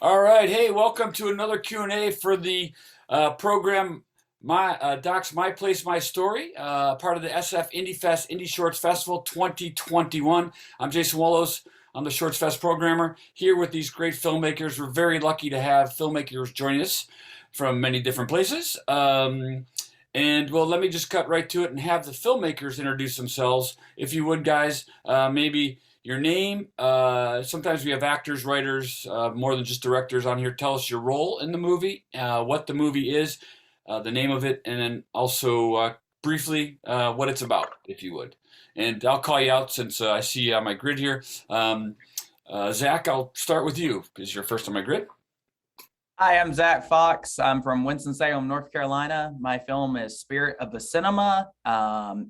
All right, hey, welcome to another Q&A for the program Doc's My Place, My Story, part of the SF Indie Fest Indie Shorts Festival 2021. I'm Jason Wallows. I'm the Shorts Fest programmer here with these great filmmakers. We're very lucky to have filmmakers join us from many different places. And well, let me just cut right to it and have the filmmakers introduce themselves. If you would, guys, maybe your name. Sometimes we have actors, writers, more than just directors on here. Tell us your role in the movie, what the movie is, the name of it, and then also briefly what it's about, if you would. And I'll call you out since I see you on my grid here. Zach, I'll start with you because you're first on my grid. Hi, I'm Zach Fox. I'm from Winston-Salem, North Carolina. My film is Spirit of the Cinema.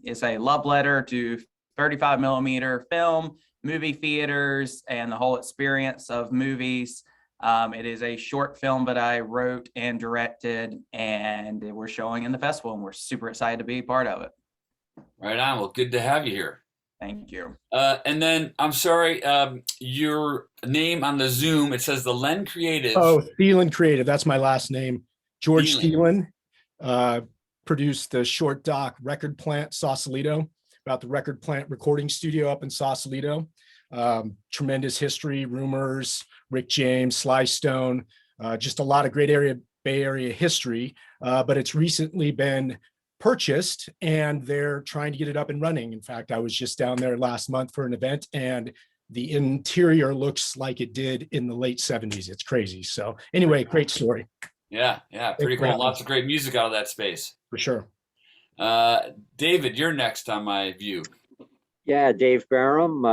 It's a love letter to 35 millimeter film, movie theaters, and the whole experience of movies. It is a short film that I wrote and directed, and we're showing in the festival, and we're super excited to be part of it. Right on. Well, good to have you here. Thank you. And then, I'm sorry, your name on the Zoom, it says the Len Creative. Oh, Thielen Creative. That's my last name. George Thielen produced the short doc Record Plant Sausalito, about the Record Plant recording studio up in Sausalito. Tremendous history, rumors, Rick James, Sly Stone, just a lot of great Bay Area history. But it's recently been purchased and they're trying to get it up and running. In fact, I was just down there last month for an event and the interior looks like it did in the late 70s. It's crazy. So anyway, great story. Yeah, pretty cool. Lots of great music out of that space. For sure. David, you're next on my view. Yeah, Dave Barham,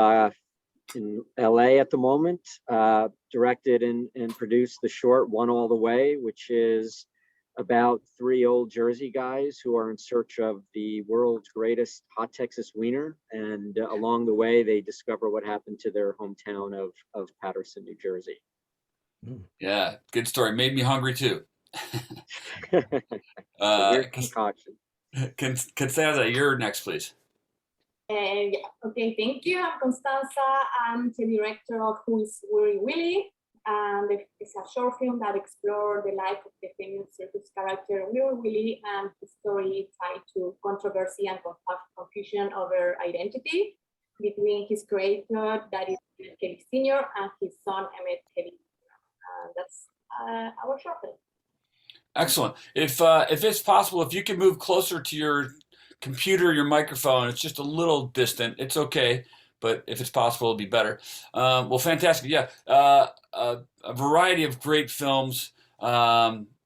in LA at the moment, directed and produced the short One All the Way, which is about three old Jersey guys who are in search of the world's greatest hot Texas wiener. And along the way, they discover what happened to their hometown of Paterson, New Jersey. Yeah, good story. Made me hungry too. Concoction. Costanza, you're next, please. Yeah. Okay, thank you. I'm Costanza. I'm the director of Who is Weary Willie? And it's a short film that explores the life of the famous circus character Weary Willie and the story tied to controversy and confusion over identity between his creator, that is Kelly Sr., and his son, Emmett Kelly. That's our short film. Excellent. If it's possible, if you can move closer to your computer, your microphone, it's just a little distant. It's okay, but if it's possible, it'll be better. Well, fantastic. Yeah, a variety of great films,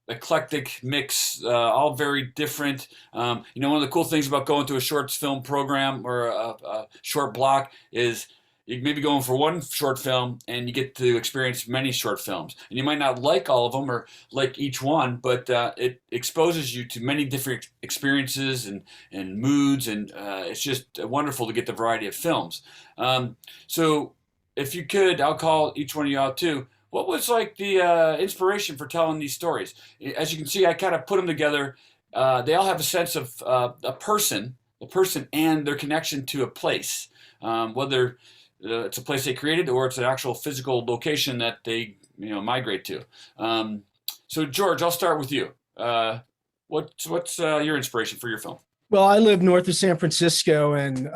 eclectic mix, all very different. One of the cool things about going to a short film program or a short block is you maybe going for one short film and you get to experience many short films. And you might not like all of them or like each one, but it exposes you to many different experiences and moods, and it's just wonderful to get the variety of films. So if you could, I'll call each one of you out too. What was like the inspiration for telling these stories? As you can see, I kind of put them together. They all have a sense of the person and their connection to a place, whether it's a place they created or it's an actual physical location that they migrate to. So George, I'll start with you. What's your inspiration for your film? Well, I live north of San Francisco and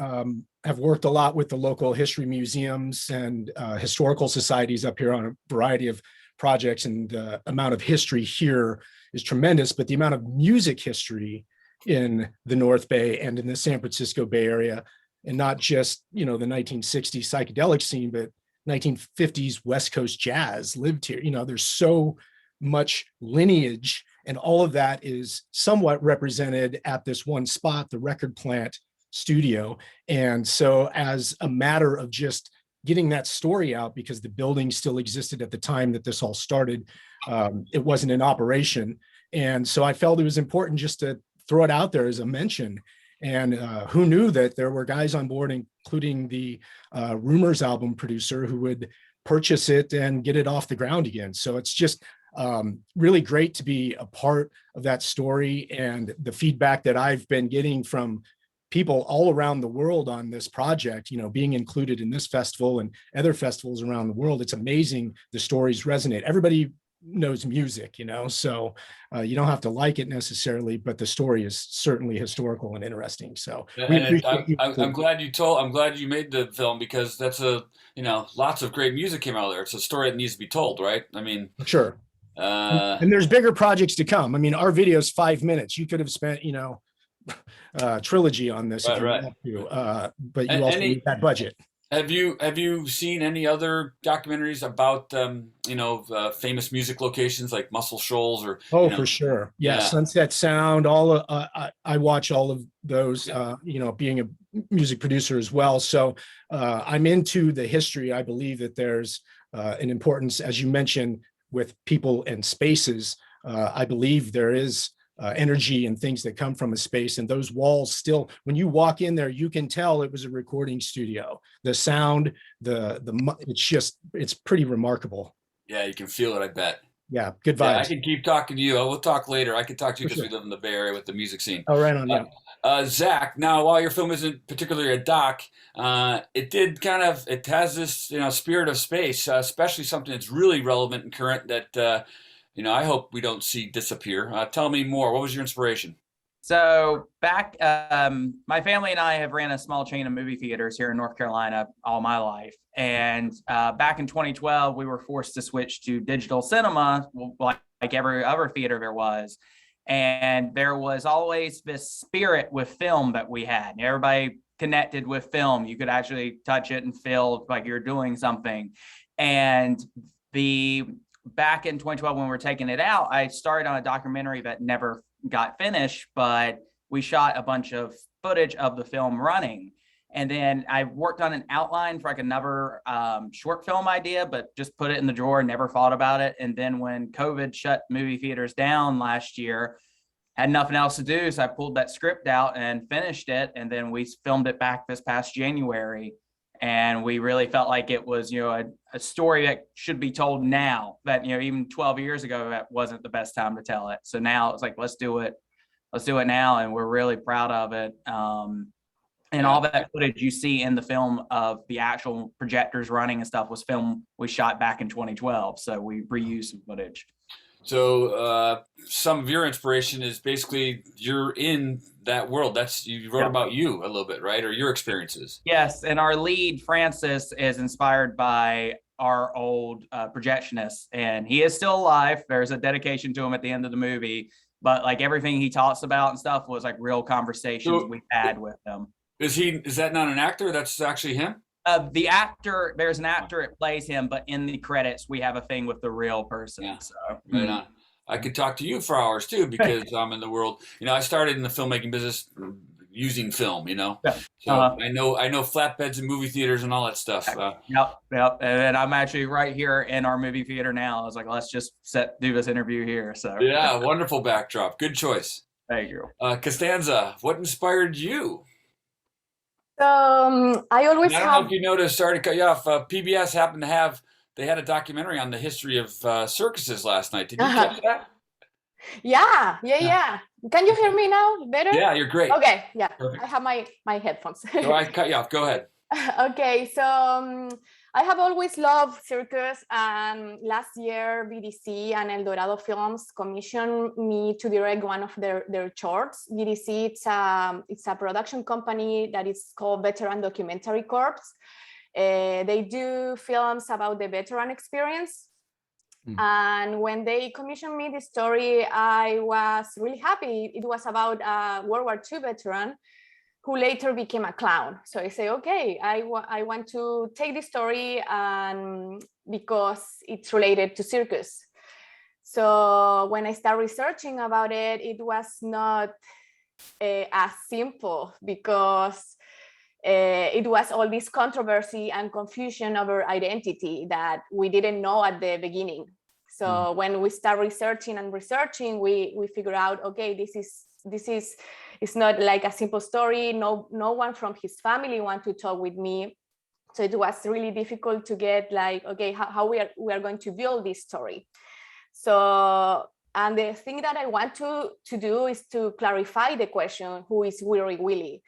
have worked a lot with the local history museums and historical societies up here on a variety of projects. And the amount of history here is tremendous, but the amount of music history in the North Bay and in the San Francisco Bay Area, and not just, the 1960s psychedelic scene, but 1950s West Coast jazz lived here. There's so much lineage, and all of that is somewhat represented at this one spot, the Record Plant studio. And so as a matter of just getting that story out, because the building still existed at the time that this all started, it wasn't in operation. And so I felt it was important just to throw it out there as a mention. And who knew that there were guys on board, including the Rumors album producer, who would purchase it and get it off the ground again. So it's just really great to be a part of that story, and the feedback that I've been getting from people all around the world on this project, being included in this festival and other festivals around the world. It's amazing. The stories resonate. Everybody knows music, so you don't have to like it necessarily, but the story is certainly historical and interesting. So I'm glad you made the film, because that's lots of great music came out of there. It's a story that needs to be told, right? I mean, sure. And there's bigger projects to come. I mean, our video is 5 minutes. You could have spent, trilogy on this if you want to, but you also need that budget. Have you seen any other documentaries about famous music locations like Muscle Shoals or? For sure, yeah. Sunset Sound. I watch all of those. Being a music producer as well, so I'm into the history. I believe that there's an importance, as you mentioned, with people and spaces. I believe there is energy and things that come from a space, and those walls still, when you walk in there, you can tell it was a recording studio. The sound, it's pretty remarkable. Yeah, you can feel it, I bet. Yeah, good vibes. Yeah, I can keep talking to you. We'll talk later. I can talk to you because we live in the Bay Area with the music scene. Oh, right on. Yeah. Zach, now while your film isn't particularly a doc, it has this spirit of space, especially something that's really relevant and current that I hope we don't see disappear. Tell me more. What was your inspiration? So back, my family and I have ran a small chain of movie theaters here in North Carolina all my life. And back in 2012, we were forced to switch to digital cinema, like every other theater there was. And there was always this spirit with film that we had. Everybody connected with film. You could actually touch it and feel like you're doing something. And back in 2012, when we were taking it out, I started on a documentary that never got finished, but we shot a bunch of footage of the film running. And then I worked on an outline for like another short film idea, but just put it in the drawer, never thought about it. And then when COVID shut movie theaters down last year, had nothing else to do. So I pulled that script out and finished it. And then we filmed it back this past January. And we really felt like it was, a story that should be told now, that, even 12 years ago, that wasn't the best time to tell it. So now it's like, let's do it now. And we're really proud of it. And all that footage you see in the film of the actual projectors running and stuff was film we shot back in 2012. So we reused some footage. So some of your inspiration is basically you're in that world. You wrote about you a little bit, right? Or your experiences. Yes. And our lead, Francis, is inspired by our old projectionist, and he is still alive. There's a dedication to him at the end of the movie, but like everything he talks about and stuff was like real conversations we had with him. Is that not an actor? That's actually him? The actor, there's an actor that plays him, but in the credits, we have a thing with the real person. Yeah. So, right on. I could talk to you for hours too, because I'm in the world. I started in the filmmaking business using film. So I know flatbeds and movie theaters and all that stuff. Yep. And then I'm actually right here in our movie theater now. I was like, let's just do this interview here. So yeah, wonderful backdrop. Good choice. Thank you. Costanza, what inspired you? I always I don't know if you noticed, sorry to cut you off, PBS happened to they had a documentary on the history of circuses last night. Did you catch that? Yeah. Can you hear me now better? Yeah, you're great. Okay, yeah. Perfect. I have my headphones. So I cut you off. Go ahead. Okay, so I have always loved circus, and last year BDC and El Dorado Films commissioned me to direct one of their shorts. BDC, it's a production company that is called Veteran Documentary Corps. They do films about the veteran experience. And when they commissioned me the story, I was really happy. It was about a World War II veteran who later became a clown. So I say, okay, I want to take this story because it's related to circus. So when I started researching about it, it was not as simple, because it was all this controversy and confusion over identity that we didn't know at the beginning. So when we start researching, we figure out, okay, this is it's not like a simple story. No one from his family want to talk with me. So it was really difficult to get like, okay, how we are going to build this story. So, and the thing that I want to do is to clarify the question, who is Weary Willie?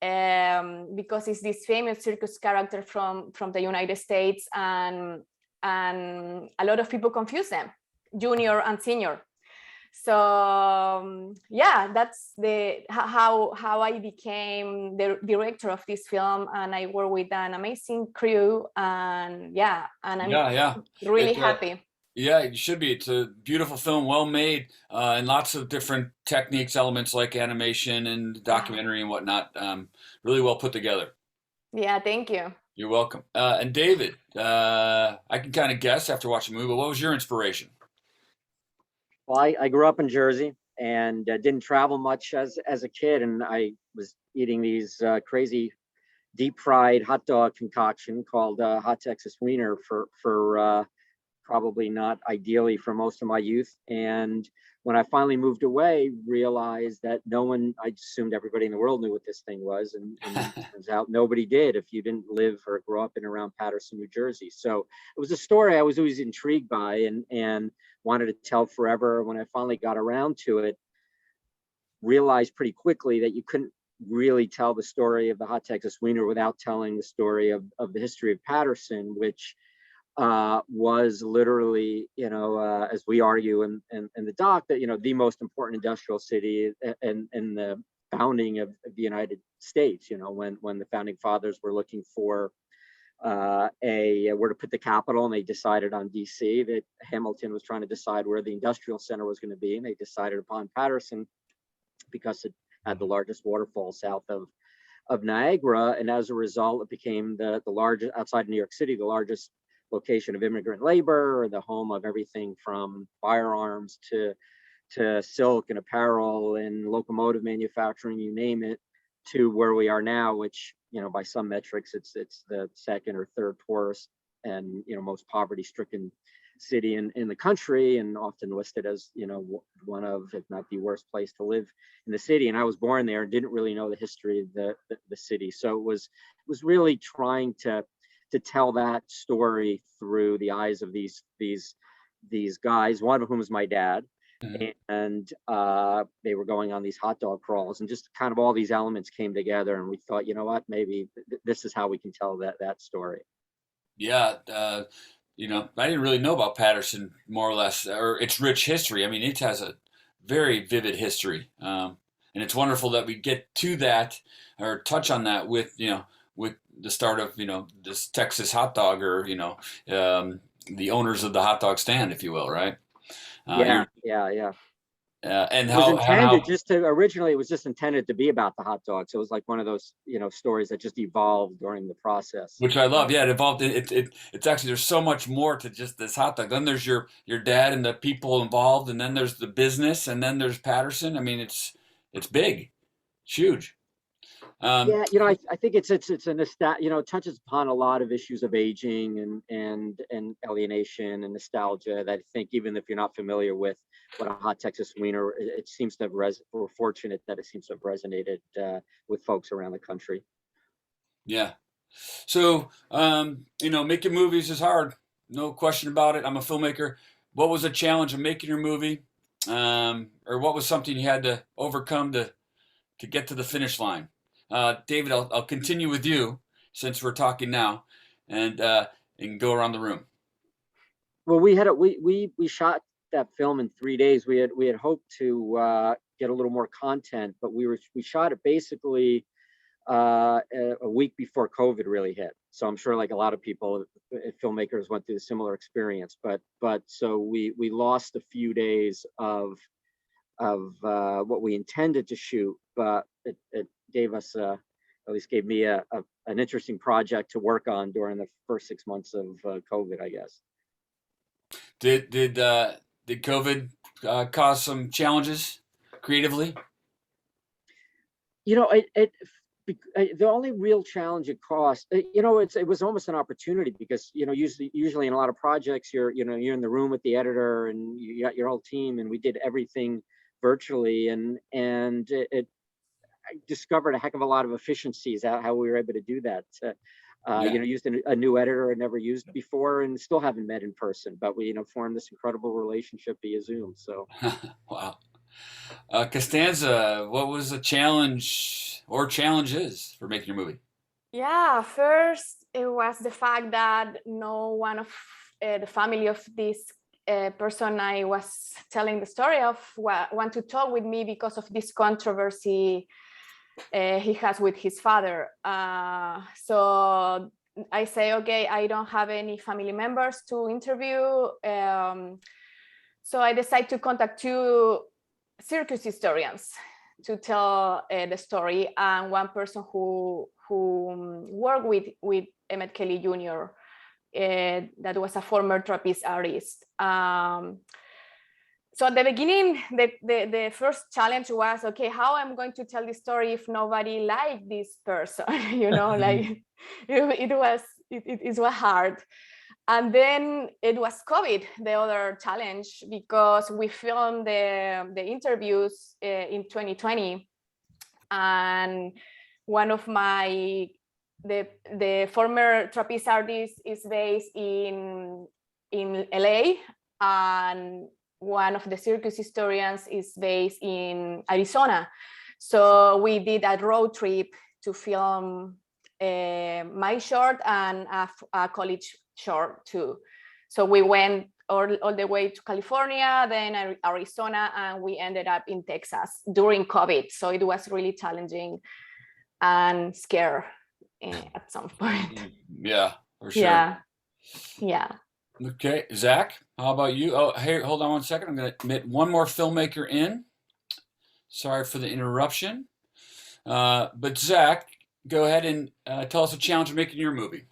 because it's this famous circus character from the United States, and a lot of people confuse them, junior and senior. So yeah, that's how I became the director of this film, and I work with an amazing crew, and yeah, and I'm really happy. Yeah, it should be. It's a beautiful film, well made, and lots of different techniques, elements like animation and documentary and whatnot. Really well put together. Yeah, thank you. You're welcome. And David, I can kind of guess after watching the movie, but what was your inspiration? Well, I grew up in Jersey and didn't travel much as a kid, and I was eating these crazy deep fried hot dog concoction called hot Texas wiener for probably not ideally for most of my youth. And when I finally moved away, realized that I assumed everybody in the world knew what this thing was. And it turns out nobody did if you didn't live or grow up in and around Paterson, New Jersey. So it was a story I was always intrigued by and wanted to tell forever. When I finally got around to it, realized pretty quickly that you couldn't really tell the story of the hot Texas wiener without telling the story of the history of Paterson, which was literally, as we argue in the doc, that, the most important industrial city in the founding of the United States, when the founding fathers were looking for where to put the capital, and they decided on DC. That Hamilton was trying to decide where the industrial center was going to be, and they decided upon Paterson because it had the largest waterfall south of Niagara, and as a result, it became the largest, outside of New York City, the largest location of immigrant labor, or the home of everything from firearms to silk and apparel and locomotive manufacturing, you name it, to where we are now, which, by some metrics, it's the second or third poorest and, most poverty-stricken city in the country, and often listed as, one of, if not the worst place to live in the city. And I was born there and didn't really know the history of the city. So it was really trying to tell that story through the eyes of these guys, one of whom was my dad. Mm-hmm. And they were going on these hot dog crawls, and just kind of all these elements came together, and we thought, you know what, maybe this is how we can tell that story. Yeah, I didn't really know about Paterson, more or less, or its rich history. I mean, it has a very vivid history, and it's wonderful that we get to that or touch on that with the start of this Texas hot dog, or the owners of the hot dog stand, if you will, right? Yeah. And it was intended originally it was just intended to be about the hot dog. So it was like one of those stories that just evolved during the process. Which I love. Yeah, it evolved. It's actually, there's so much more to just this hot dog. Then there's your dad and the people involved, and then there's the business, and then there's Paterson. I mean, it's big, it's huge. I think it's a it touches upon a lot of issues of aging and alienation and nostalgia that I think, even if you're not familiar with what a hot Texas wiener, it seems to have we're fortunate that it seems to have resonated with folks around the country. Yeah. So, making movies is hard. No question about it. I'm a filmmaker. What was the challenge of making your movie? Or what was something you had to overcome to get to the finish line? David, I'll continue with you since we're talking now, and go around the room. Well, we shot that film in 3 days. We had hoped to get a little more content, but we shot it basically a week before COVID really hit. So I'm sure, like a lot of people, filmmakers went through a similar experience. But so we lost a few days of what we intended to shoot, but it gave us at least gave me an interesting project to work on during the first 6 months of COVID, I guess. Did COVID cause some challenges creatively? The only real challenge it caused, it was almost an opportunity, because usually in a lot of projects you're in the room with the editor and you got your whole team, and we did everything virtually, and I discovered a heck of a lot of efficiencies how we were able to do that. Used a new editor I'd never used before, and still haven't met in person, but we formed this incredible relationship via Zoom. So wow. Costanza, what was the challenge or challenges for making your movie? Yeah, first it was the fact that no one of the family of this person I was telling the story of want to talk with me because of this controversy he has with his father. So I say, okay, I don't have any family members to interview. So I decided to contact two circus historians to tell the story, and one person who worked with Emmett Kelly Jr. That was a former trapeze artist. So at the beginning, the first challenge was, okay, how I'm going to tell this story if nobody liked this person, like it was hard. And then it was COVID, the other challenge, because we filmed the interviews in 2020. And one of the former trapeze artist is based in LA, and one of the circus historians is based in Arizona. So we did a road trip to film my short and a college short too. So we went all the way to California, then Arizona, and we ended up in Texas during COVID. So it was really challenging and scary at some point. Yeah, for sure. Yeah. Okay, Zach, how about you? Oh, hey, hold on one second. I'm going to admit one more filmmaker in. Sorry for the interruption. But Zach, go ahead and tell us a challenge of making your movie.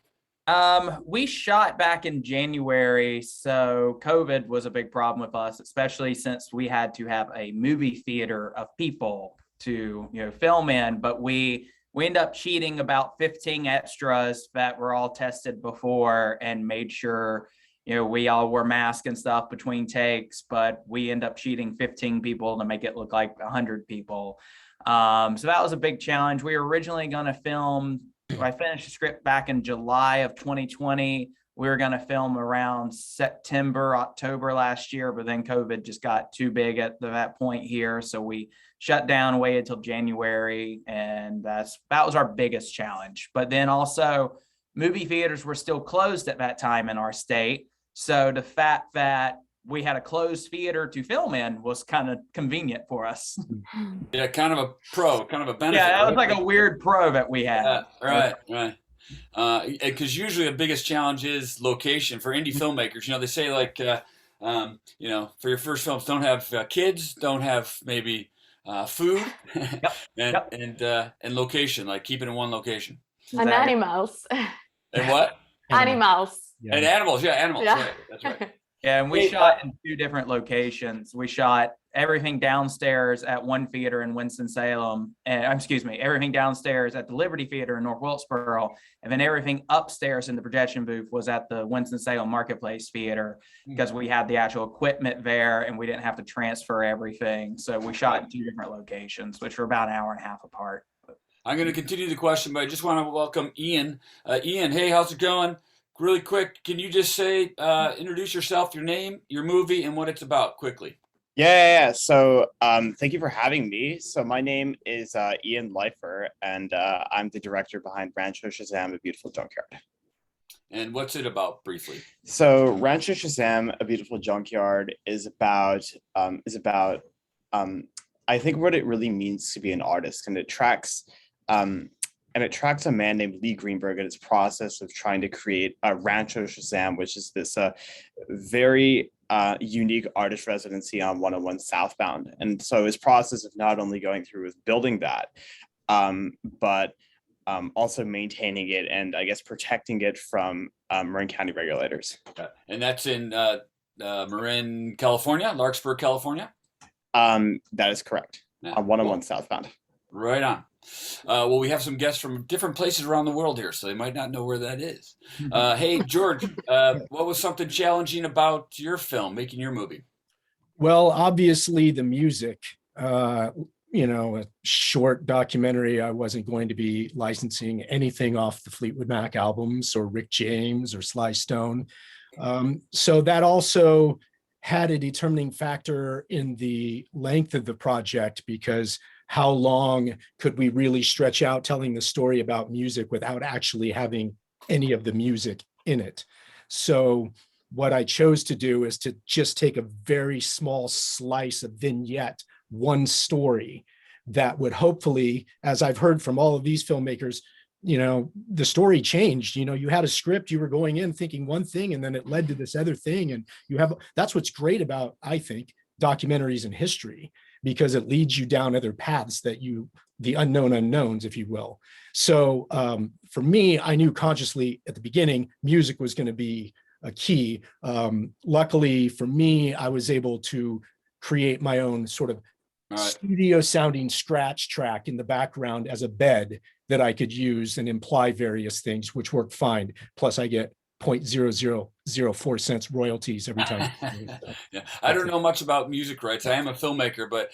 We shot back in January, so COVID was a big problem with us, especially since we had to have a movie theater of people to film in. But we ended up cheating about 15 extras that were all tested before and made sure we all wore masks and stuff between takes. But we end up cheating 15 people to make it look like 100 people. So that was a big challenge. We were originally going to film. I finished the script back in July of 2020. We were going to film around September, October last year, but then COVID just got too big at that point here. So we shut down, waited till January, and that was our biggest challenge. But then also movie theaters were still closed at that time in our state. So the fact that we had a closed theater to film in was kind of convenient for us. Yeah, kind of a benefit. Yeah, that was like a weird pro that we had. Right. Because usually the biggest challenge is location for indie filmmakers. They say like, for your first films, don't have kids, don't have maybe food, and location, like keep it in one location. And animals. And what? Animals. And animals, animals. Yeah. Right. That's right. Yeah, and we shot in 2 different locations. We shot everything downstairs at one theater in Winston-Salem, everything downstairs at the Liberty Theater in North Wilkesboro, and then everything upstairs in the projection booth was at the Winston-Salem Marketplace Theater because we had the actual equipment there and we didn't have to transfer everything. So we shot in 2 different locations, which were about an hour and a half apart. I'm going to continue the question, but I just want to welcome Ian. Ian, hey, how's it going? Really quick, can you just say, introduce yourself, your name, your movie, and what it's about quickly? Yeah. So thank you for having me. So my name is Ian Leifer, and I'm the director behind Rancho Shazam, A Beautiful Junkyard. And what's it about, briefly? So Rancho Shazam, A Beautiful Junkyard is about I think what it really means to be an artist, and it tracks a man named Lee Greenberg in his process of trying to create a Rancho Shazam, which is this very unique artist residency on 101 southbound. And so his process of not only going through with building that, but also maintaining it and I guess protecting it from Marin County regulators. Okay. And that's in Marin, California, Larkspur, California? That is correct. Yeah. On 101 southbound. Right on. Well, we have some guests from different places around the world here, so they might not know where that is. Hey, George, what was something challenging about your film, making your movie? Well, obviously the music, a short documentary. I wasn't going to be licensing anything off the Fleetwood Mac albums or Rick James or Sly Stone. So that also had a determining factor in the length of the project, because how long could we really stretch out telling the story about music without actually having any of the music in it? So what I chose to do is to just take a very small slice of vignette, one story that would hopefully, as I've heard from all of these filmmakers, the story changed. You had a script, you were going in thinking one thing, and then it led to this other thing. And that's what's great about, I think, documentaries and history, because it leads you down other paths the unknown unknowns, if you will. So for me, I knew consciously at the beginning, music was going to be a key. Luckily for me, I was able to create my own sort of studio sounding scratch track in the background as a bed that I could use and imply various things, which worked fine. Plus I get 0.0004 cents royalties every time. Yeah, I don't know much about music rights. I am a filmmaker, but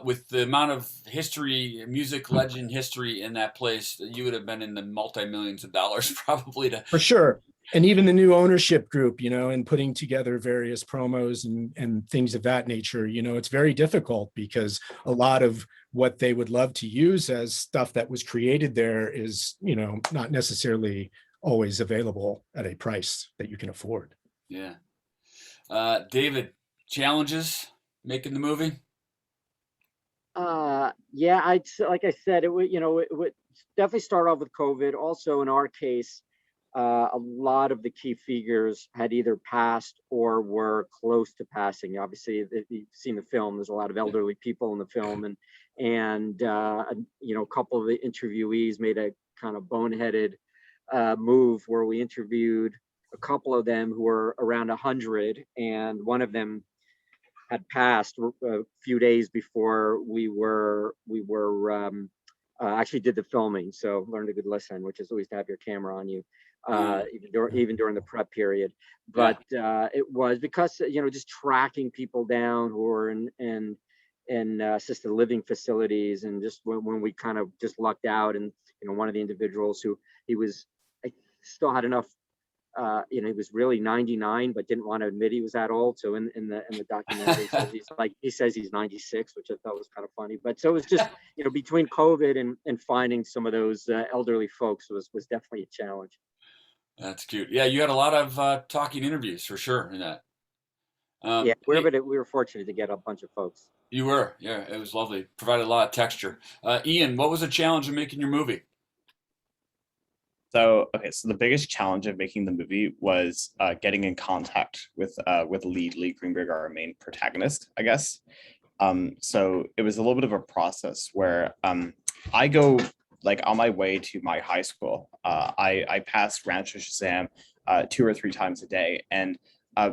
with the amount of history, music legend history in that place, you would have been in the multi-millions of dollars probably to. For sure. And even the new ownership group, and putting together various promos and things of that nature, it's very difficult, because a lot of what they would love to use as stuff that was created there is, not necessarily always available at a price that you can afford. Yeah. David, challenges making the movie? Yeah, like I said, it would definitely start off with COVID. Also, in our case, a lot of the key figures had either passed or were close to passing. Obviously, if you've seen the film, there's a lot of elderly people in the film, and a couple of the interviewees made a kind of boneheaded move where we interviewed a couple of them who were around 100, and one of them had passed a few days before we actually did the filming. So learned a good lesson, which is always to have your camera on you, even during the prep period. But it was because just tracking people down who were in assisted living facilities, and just when we kind of just lucked out, and one of the individuals who still had enough. He was really 99, but didn't want to admit he was that old. So in the documentary, he says he's 96, which I thought was kind of funny. But so it was just between COVID and finding some of those elderly folks was definitely a challenge. That's cute. Yeah, you had a lot of talking interviews for sure in that. Yeah, we were fortunate to get a bunch of folks. You were, yeah, it was lovely. Provided a lot of texture. Ian, what was the challenge of making your movie? So the biggest challenge of making the movie was getting in contact with Lee Greenberg, our main protagonist, I guess. So it was a little bit of a process where I go on my way to my high school. I pass Rancho Shazam 2 or 3 times a day, and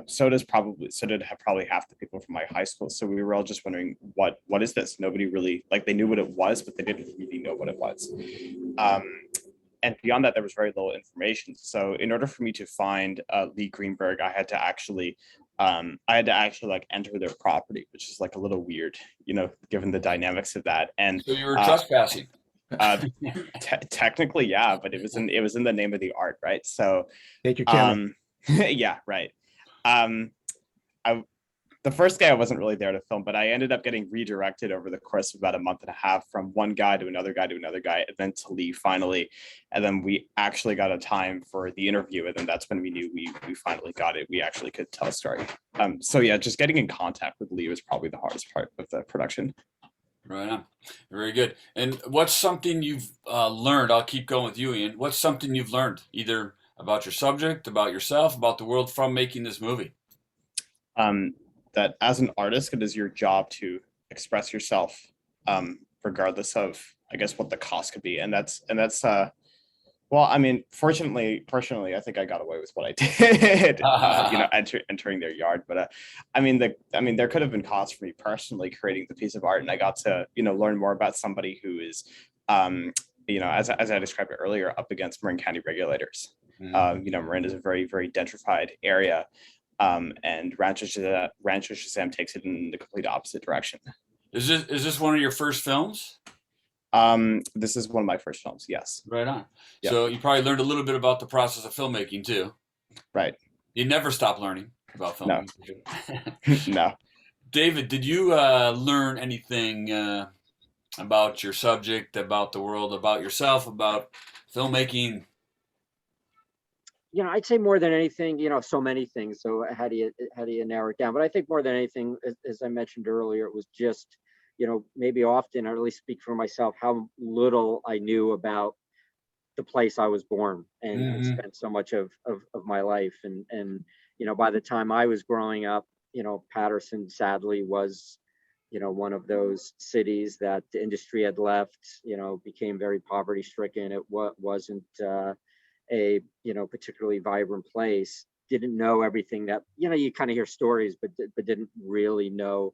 so did probably half the people from my high school. So we were all just wondering, what is this? Nobody really, they knew what it was, but they didn't really know what it was. And beyond that, there was very little information. So in order for me to find Lee Greenberg, I had to actually enter their property, which is a little weird, given the dynamics of that. And so you were trespassing. Technically, yeah, but it was in the name of the art, right? So take your camera. Yeah, right. The first day I wasn't really there to film, but I ended up getting redirected over the course of about a month and a half from one guy to another guy to another guy, and then to Lee finally. And then we actually got a time for the interview, and then that's when we knew we finally got it. We actually could tell a story. So yeah, just getting in contact with Lee was probably the hardest part of the production. Right on. Very good. And what's something you've learned? I'll keep going with you, Ian. What's something you've learned, either about your subject, about yourself, about the world from making this movie? That as an artist, it is your job to express yourself, regardless of, I guess, what the cost could be. And that's well, I mean, fortunately, I think I got away with what I did, entering their yard. But there could have been costs for me personally creating the piece of art, and I got to, learn more about somebody who is, as I described it earlier, up against Marin County regulators. Marin is a very, very gentrified area. And Rancho Shazam takes it in the complete opposite direction. Is this one of your first films? This is one of my first films, yes. Right on. Yep. So you probably learned a little bit about the process of filmmaking too. Right. You never stop learning. about No. filmmaking. No. David, did you learn anything about your subject, about the world, about yourself, about filmmaking? I'd say more than anything, so many things. So how do you narrow it down? But I think more than anything, as I mentioned earlier, it was just, maybe often, or at least speak for myself, how little I knew about the place I was born and spent so much of my life. And by the time I was growing up, Paterson sadly was, one of those cities that the industry had left, became very poverty stricken. It wasn't a particularly vibrant place. Didn't know everything that you kind of hear stories, but didn't really know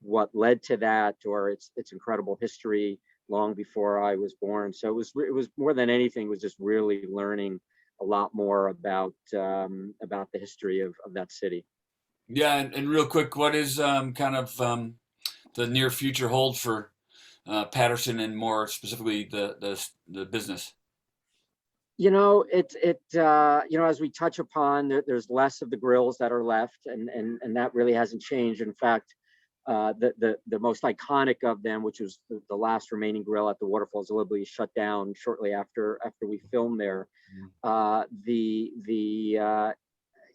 what led to that or its incredible history long before I was born. So it was more than anything, was just really learning a lot more about the history of that city. Yeah, and real quick, what is kind of the near future hold for Paterson and more specifically the business? As we touch upon, there's less of the grills that are left, and that really hasn't changed. In fact, the most iconic of them, which was the last remaining grill at the Waterfalls of Liberty, shut down shortly after we filmed there.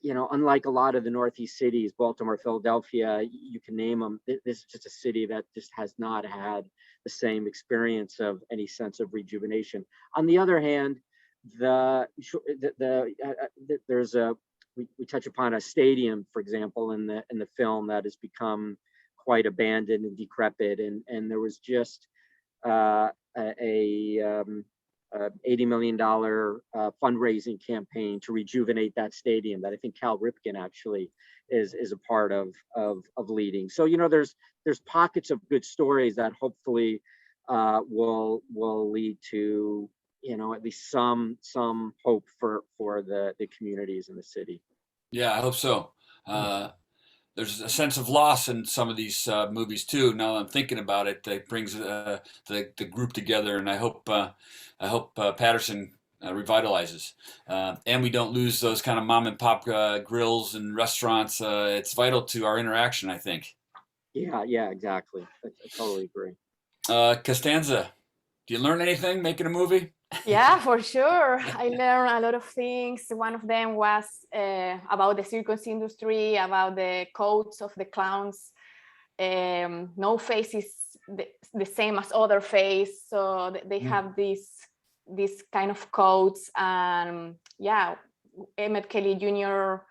Unlike a lot of the Northeast cities, Baltimore, Philadelphia, you can name them. This is just a city that just has not had the same experience of any sense of rejuvenation. On the other hand, we touch upon a stadium, for example, in the film that has become quite abandoned and decrepit, and there was just a $80 million fundraising campaign to rejuvenate that stadium that I think Cal Ripken actually is a part of leading. So there's pockets of good stories that hopefully will lead to at least some hope for the communities in the city. Yeah, I hope so. There's a sense of loss in some of these movies too. Now that I'm thinking about it, it brings the group together, and I hope Paterson revitalizes, and we don't lose those kind of mom and pop grills and restaurants. It's vital to our interaction, I think. Yeah, exactly. I totally agree. Costanza, do you learn anything making a movie? Yeah, for sure. I learned a lot of things. One of them was about the circus industry, about the codes of the clowns. No face is the same as other face, so they have this kind of codes. And yeah, Emmett Kelly Jr.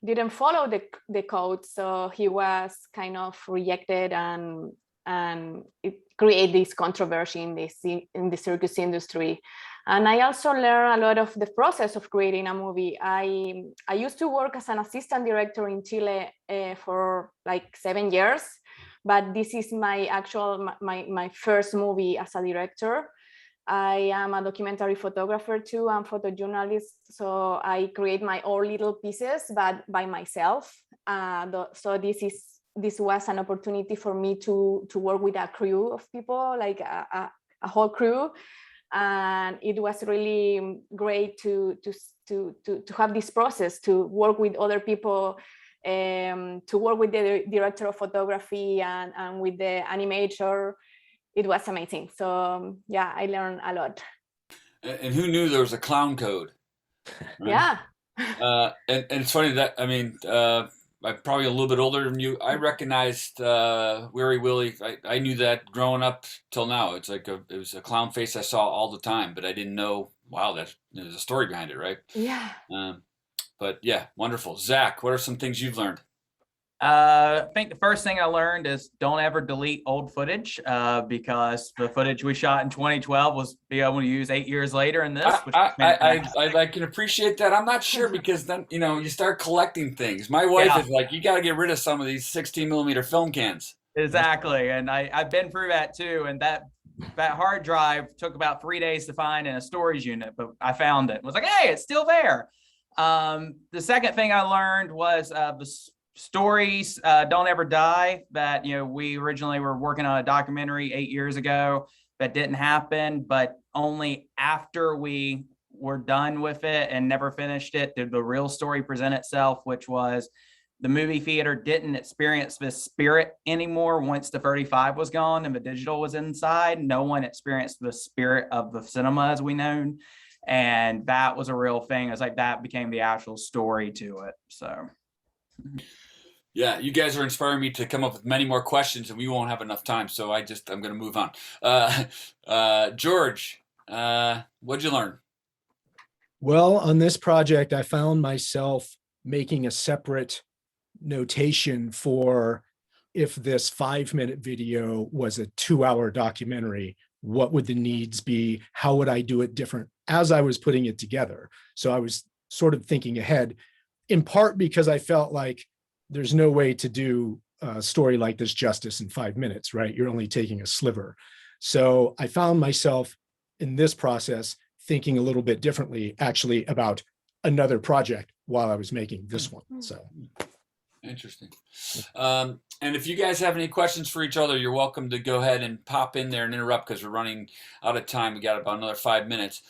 didn't follow the code, so he was kind of rejected, and it created this controversy in the circus industry. And I also learned a lot of the process of creating a movie. I used to work as an assistant director in Chile for like 7 years, but this is my first movie as a director. I am a documentary photographer too, and photojournalist, so I create my own little pieces, but by myself. So this was an opportunity for me to work with a crew of people, like a whole crew, and it was really great to have this process, to work with other people, to work with the director of photography and with the animator. It was amazing. So yeah, I learned a lot. And who knew there was a clown code? Right? Yeah. And it's funny that, I mean, I'm probably a little bit older than you. I recognized Weary Willie. I knew that growing up till now. It's like it was a clown face I saw all the time, but I didn't know, wow, there's a story behind it, right? Yeah. But yeah, wonderful. Zach, what are some things you've learned? I think the first thing I learned is don't ever delete old footage, because the footage we shot in 2012 was be able to use 8 years later in this. I can appreciate that. I'm not sure because then, you start collecting things. My wife is like, you got to get rid of some of these 16 millimeter film cans. Exactly. And I've been through that too. And that hard drive took about 3 days to find in a storage unit, but I found it. I was like, hey, it's still there. The second thing I learned was the stories don't ever die. That we originally were working on a documentary 8 years ago that didn't happen, but only after we were done with it and never finished it did the real story present itself, which was the movie theater didn't experience the spirit anymore once the 35 was gone and the digital was inside. No one experienced the spirit of the cinema as we know. And that was a real thing. It's like that became the actual story to it. So Yeah, you guys are inspiring me to come up with many more questions, and we won't have enough time. So I'm going to move on. George, what'd you learn? Well, on this project, I found myself making a separate notation for if this 5-minute video was a 2-hour documentary, what would the needs be? How would I do it different as I was putting it together? So I was sort of thinking ahead, in part because I felt like there's no way to do a story like this justice in 5 minutes, right? You're only taking a sliver. So I found myself in this process thinking a little bit differently, actually, about another project while I was making this one. So interesting. And if you guys have any questions for each other, you're welcome to go ahead and pop in there and interrupt because we're running out of time. We got about another 5 minutes.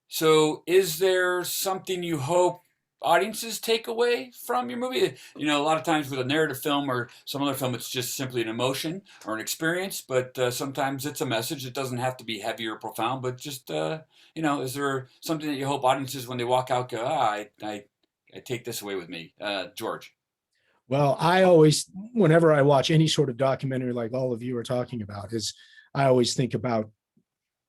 So is there something you hope audiences take away from your movie? You know, a lot of times with a narrative film or some other film, it's just simply an emotion or an experience, but sometimes it's a message. It doesn't have to be heavy or profound, but just, you know, is there something that you hope audiences, when they walk out, go, I take this away with me? George. well, I always, whenever I watch any sort of documentary like all of you are talking about, I always think about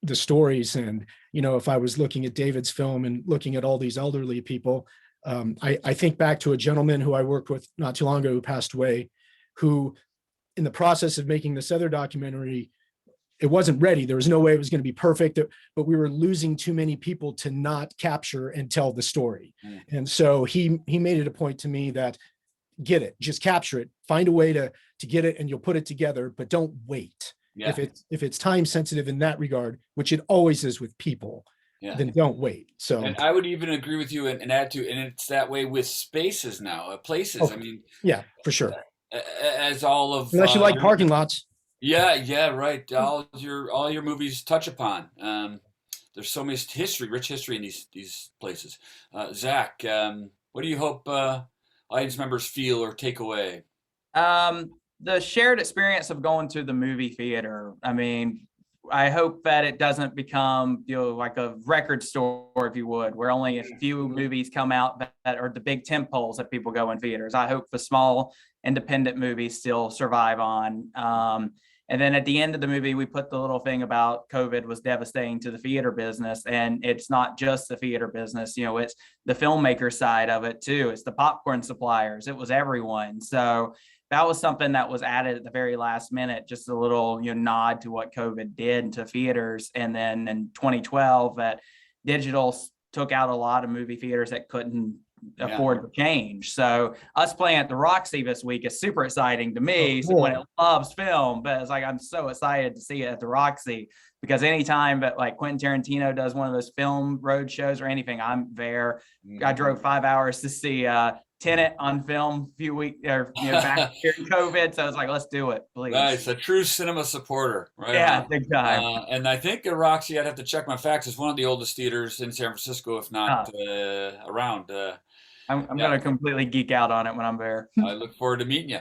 the stories. And, you know, if I was looking at David's film and looking at all these elderly people, I think back to a gentleman who I worked with not too long ago who passed away, who in the process of making this other documentary, it wasn't ready. There was no way it was going to be perfect, but we were losing too many people to not capture and tell the story. And so he made it a point to me that get it, just capture it, find a way to get it and you'll put it together, but don't wait. Yeah. If it's time sensitive in that regard, which it always is with people, then don't wait. So, and I would even agree with you and add to, and it's that way with spaces now, places. I mean, yeah, for sure. As all of Unless you like parking lots. Yeah, right. All your movies touch upon. There's so much rich history in these places. Zach, what do you hope audience members feel or take away? The shared experience of going to the movie theater. I mean, I hope that it doesn't become, you know, like a record store, if you would, where only a few movies come out that are the big tentpoles that people go in theaters. I hope the small independent movies still survive on. And then at the end of the movie, we put the little thing about COVID was devastating to the theater business. And it's not just the theater business, you know, it's the filmmaker side of it too. It's the popcorn suppliers. It was everyone. So that was something that was added at the very last minute, just a little, you know, nod to what COVID did to theaters. And then in 2012, that digital took out a lot of movie theaters that couldn't afford to change. So us playing at the Roxy this week is super exciting to me. So when it loves film, but it's like, I'm so excited to see it at the Roxy, because anytime that like Quentin Tarantino does one of those film road shows or anything, I'm there. I drove 5 hours to see Tenet on film a few weeks or back during COVID. So I was like, let's do it, please. Nice, a true cinema supporter, right? Yeah, big time. And I think Roxy, I'd have to check my facts, is one of the oldest theaters in San Francisco, if not around. I'm going to completely geek out on it when I'm there. I look forward to meeting you.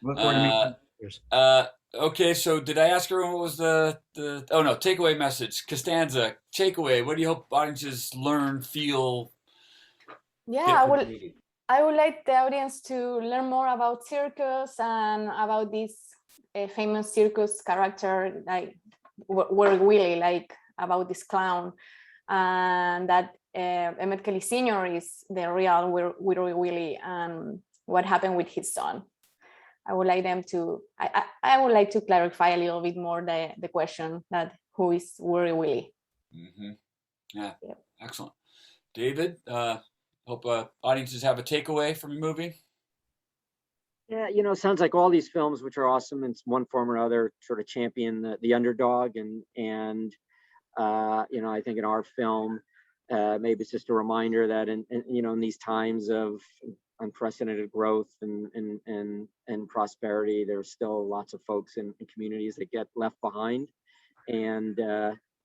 Look forward to meeting you. Okay, so did I ask everyone what was the takeaway message? Costanza, takeaway. What do you hope audiences learn, feel? Yeah, I would like the audience to learn more about circus and about this famous circus character, like Willy Willy, like about this clown, and that Emmett Kelly Sr. is the real Willy Willy, and what happened with his son. I would like them to. I would like to clarify a little bit more the question that who is Willy Willy. Mm-hmm. Yeah, excellent. David. Hope audiences have a takeaway from your movie. Yeah, you know, sounds like all these films, which are awesome in one form or other, sort of champion the underdog, and you know, I think in our film, maybe it's just a reminder that in these times of unprecedented growth and prosperity, there's still lots of folks in communities that get left behind, and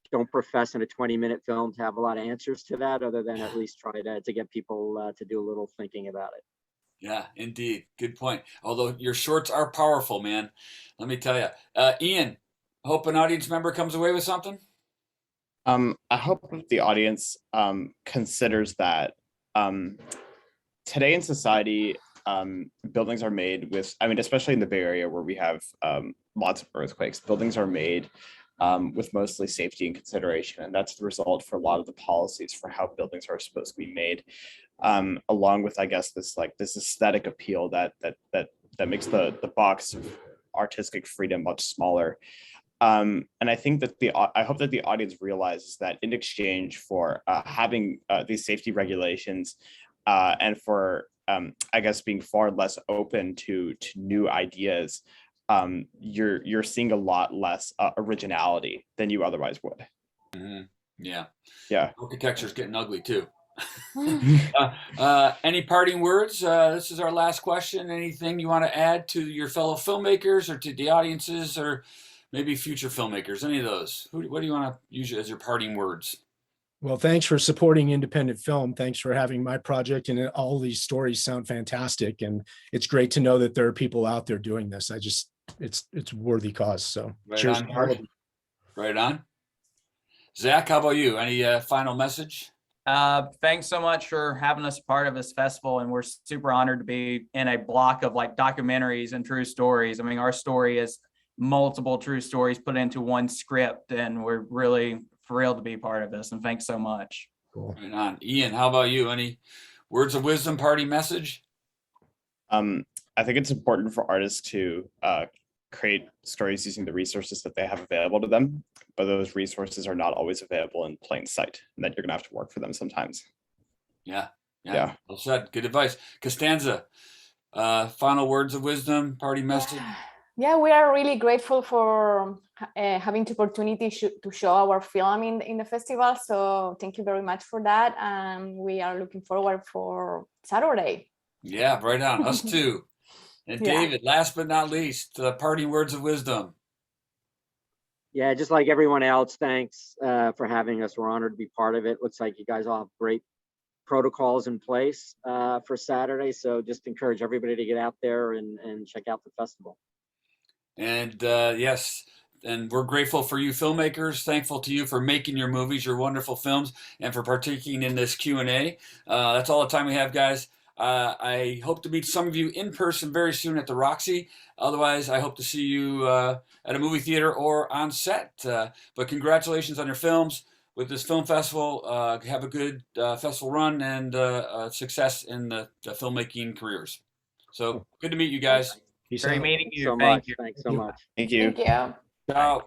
don't profess in a 20-minute film to have a lot of answers to that, other than at least try to get people to do a little thinking about it. Yeah, indeed. Good point. Although your shorts are powerful, man. Let me tell you. Ian, hope an audience member comes away with something. I hope the audience considers that today in society, buildings are made with, I mean, especially in the Bay Area where we have lots of earthquakes, buildings are made with mostly safety and consideration. And that's the result for a lot of the policies for how buildings are supposed to be made, along with, I guess, this aesthetic appeal that makes the box of artistic freedom much smaller. And I think that I hope that the audience realizes that in exchange for having these safety regulations and for, I guess, being far less open to new ideas, you're seeing a lot less originality than you otherwise would. Mm-hmm. Yeah. Yeah. Architecture's getting ugly too. Any parting words? This is our last question. Anything you want to add to your fellow filmmakers or to the audiences or maybe future filmmakers? Any of those? What do you want to use as your parting words? Well, thanks for supporting independent film. Thanks for having my project, and all these stories sound fantastic. And it's great to know that there are people out there doing this. It's worthy cause. So Right cheers. on, Mark. Right on. Zach, how about you? Any final message? Thanks so much for having us part of this festival, and we're super honored to be in a block of like documentaries and true stories. I mean, our story is multiple true stories put into one script, and we're really thrilled to be part of this. And thanks so much. Cool. Right on. Ian, how about you? Any words of wisdom, party message? I think it's important for artists to create stories using the resources that they have available to them, but those resources are not always available in plain sight, and that you're gonna have to work for them sometimes. Yeah. Yeah. Well said. Good advice. Costanza, final words of wisdom, party message. Yeah, we are really grateful for having the opportunity to show our film in the festival. So thank you very much for that. And we are looking forward for Saturday. Yeah, right on. Us too. And Yeah. David, last but not least, parting words of wisdom. Yeah, just like everyone else, thanks for having us. We're honored to be part of it. Looks like you guys all have great protocols in place for Saturday. So just encourage everybody to get out there and check out the festival. And yes, and we're grateful for you filmmakers, thankful to you for making your movies, your wonderful films, and for partaking in this Q&A. That's all the time we have, guys. I hope to meet some of you in person very soon at the Roxy. Otherwise, I hope to see you at a movie theater or on set. But congratulations on your films with this film festival. Have a good festival run and success in the filmmaking careers. So good to meet you guys. Peace Great out. meeting you. so Thank much. you. Thanks so much. Thank you. Thank you. Ciao.